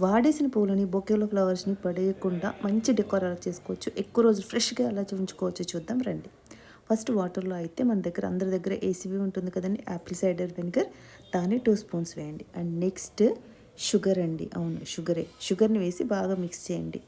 వాడేసిన పువ్వులని బొకేలో ఫ్లవర్స్ని పడేయకుండా మంచి డెకోర్ అలా చేసుకోవచ్చు. ఎక్కువ రోజులు ఫ్రెష్గా ఎలా ఉంచుకోవచ్చు చూద్దాం రండి. ఫస్ట్ వాటర్లో అయితే మన దగ్గర అందరి దగ్గర ఏసీవి ఉంటుంది కదండి, యాపిల్ సైడర్ వెనిగర్, దాన్ని 2 స్పూన్స్ వేయండి. అండ్ నెక్స్ట్ షుగర్ అండి, అవును షుగర్ని వేసి బాగా మిక్స్ చేయండి.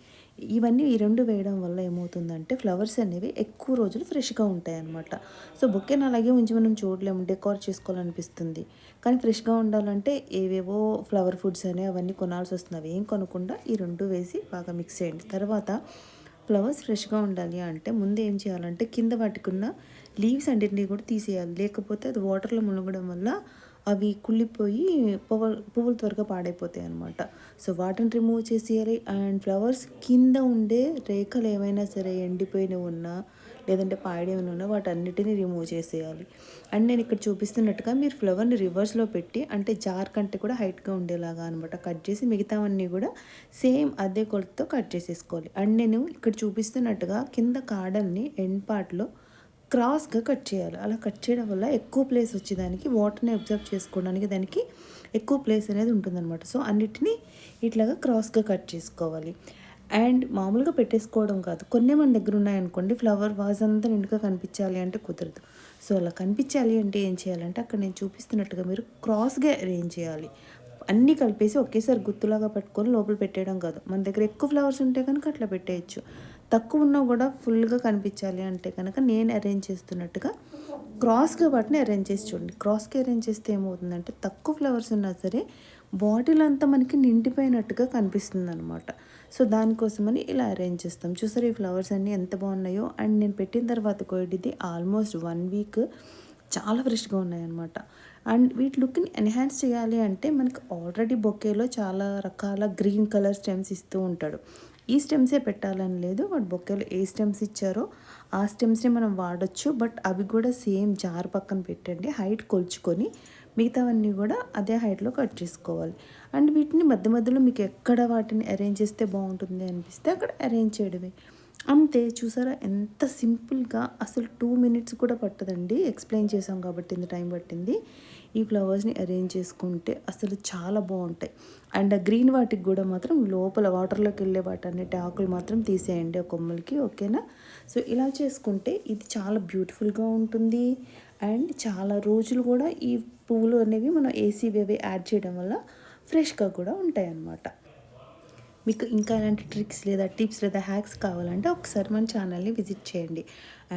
ఇవన్నీ ఈ రెండు వేయడం వల్ల ఏమవుతుందంటే ఫ్లవర్స్ అనేవి ఎక్కువ రోజులు ఫ్రెష్గా ఉంటాయి అన్నమాట. సో బొకేని అలాగే ఉంచి మనం చూడలేము, డెకోర్ చేసుకోవాలనిపిస్తుంది. కానీ ఫ్రెష్గా ఉండాలంటే ఏవేవో ఫ్లవర్ ఫుడ్స్ అని అవన్నీ కొనాల్సి వస్తుంది. అవి ఏం కొనకుండా ఈ రెండు వేసి బాగా మిక్స్ చేయండి. తర్వాత ఫ్లవర్స్ ఫ్రెష్గా ఉండాలి అంటే ముందు ఏం చేయాలంటే కింద వాటికున్న లీవ్స్ అన్నిటినీ కూడా తీసేయాలి. లేకపోతే అది వాటర్లో మునగడం వల్ల అవి కుళ్ళిపోయి పువ్వులు త్వరగా పాడైపోతాయి అనమాట. సో వాటిని రిమూవ్ చేసేయాలి. అండ్ ఫ్లవర్స్ కింద ఉండే రేఖలు ఏమైనా సరే ఎండిపోయినవి ఉన్నా లేదంటే పాడేమైనా ఉన్నా వాటన్నిటిని రిమూవ్ చేసేయాలి. అండ్ నేను ఇక్కడ చూపిస్తున్నట్టుగా మీరు ఫ్లవర్ని రివర్స్లో పెట్టి, అంటే జార్ కంటే కూడా హైట్గా ఉండేలాగా అనమాట కట్ చేసి మిగతావన్నీ కూడా సేమ్ అదే కొలతతో కట్ చేసేసుకోవాలి. అండ్ నేను ఇక్కడ చూపిస్తున్నట్టుగా కింద కాడల్ని ఎండ్ పార్ట్లో క్రాస్గా కట్ చేయాలి. అలా కట్ చేయడం వల్ల ఎక్కువ ప్లేస్ వచ్చేదానికి, వాటర్ని అబ్జర్వ్ చేసుకోవడానికి దానికి ఎక్కువ ప్లేస్ అనేది ఉంటుందన్నమాట. సో అన్నిటినీ ఇట్లాగా క్రాస్గా కట్ చేసుకోవాలి. అండ్ మామూలుగా పెట్టేసుకోవడం కాదు, కొన్ని మన దగ్గర ఉన్నాయనుకోండి, ఫ్లవర్ వాజ్ అంతా నిండుగా కనిపించాలి అంటే కుదరదు. సో అలా కనిపించాలి అంటే ఏం చేయాలంటే అక్కడ నేను చూపిస్తున్నట్టుగా మీరు క్రాస్గా అరేంజ్ చేయాలి. అన్నీ కలిపేసి ఒకేసారి గుత్తులాగా పట్టుకొని లోపల పెట్టేయడం కాదు. మన దగ్గర ఎక్కువ ఫ్లవర్స్ ఉంటే కనుక అట్లా పెట్టేయచ్చు. తక్కువ ఉన్నా కూడా ఫుల్గా కనిపించాలి అంటే కనుక నేను అరేంజ్ చేస్తున్నట్టుగా క్రాస్గా వాటిని అరేంజ్ చేసి చూడండి. క్రాస్గా అరేంజ్ చేస్తే ఏమవుతుందంటే తక్కువ ఫ్లవర్స్ ఉన్నా సరే బాటిల్ అంతా మనకి నిండిపోయినట్టుగా కనిపిస్తుంది అనమాట. సో దానికోసమని ఇలా అరేంజ్ చేస్తాం. చూసారు ఈ ఫ్లవర్స్ అన్నీ ఎంత బాగున్నాయో. అండ్ నేను పెట్టిన తర్వాత కూడా ఇది ఆల్మోస్ట్ 1 వీక్ చాలా ఫ్రెష్గా ఉన్నాయన్నమాట. అండ్ వీటి లుక్ని ఎన్హాన్స్ చేయాలి అంటే మనకి ఆల్రెడీ బొకేలో చాలా రకాల గ్రీన్ కలర్ స్టెమ్స్ ఇస్తూ ఉంటాడు. ఈ స్టెమ్సే పెట్టాలని లేదు, వాడు బొకేలో ఏ స్టెమ్స్ ఇచ్చారో ఆ స్టెమ్స్ని మనం వాడచ్చు. బట్ అవి కూడా సేమ్ జార్ పక్కన పెట్టండి, హైట్ కొలుచుకొని మిగతావన్నీ కూడా అదే హైట్లో కట్ చేసుకోవాలి. అండ్ వీటిని మధ్య మధ్యలో మీకు ఎక్కడ వాటిని అరేంజ్ చేస్తే బాగుంటుంది అనిపిస్తే అక్కడ అరేంజ్ చేయడమే, అంతే. చూసారా ఎంత సింపుల్గా, అసలు 2 మినిట్స్ కూడా పట్టదండి. ఎక్స్ప్లెయిన్ చేసాం కాబట్టి ఇంత టైం పట్టింది. ఈ ఫ్లవర్స్ని అరేంజ్ చేసుకుంటే అసలు చాలా బాగుంటాయి. అండ్ ఆ గ్రీన్ వాటికి కూడా మాత్రం లోపల వాటర్లోకి వెళ్ళే వాటన్నిటి ఆకులు మాత్రం తీసేయండి ఆ కొమ్మలకి, ఓకేనా. సో ఇలా చేసుకుంటే ఇది చాలా బ్యూటిఫుల్గా ఉంటుంది. అండ్ చాలా రోజులు కూడా ఈ పువ్వులు అనేవి మనం ఏసీవి యాడ్ చేయడం వల్ల ఫ్రెష్గా కూడా ఉంటాయి అన్నమాట. మీకు ఇంకా ఎలాంటి ట్రిక్స్ లేదా టిప్స్ లేదా హ్యాక్స్ కావాలంటే ఒకసారి మన ఛానల్ని విజిట్ చేయండి.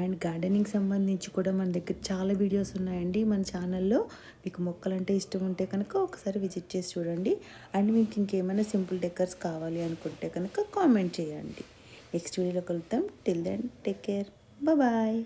అండ్ గార్డెనింగ్ సంబంధించి కూడా మన దగ్గర చాలా వీడియోస్ ఉన్నాయండి మన ఛానల్లో. మీకు మొక్కలంటే ఇష్టం ఉంటే కనుక ఒకసారి విజిట్ చేసి చూడండి. అండ్ మీకు ఇంకేమైనా సింపుల్ డెకర్స్ కావాలి అనుకుంటే కనుక కామెంట్ చేయండి. నెక్స్ట్ వీడియోలో కలుద్దాం. Till then take care, bye.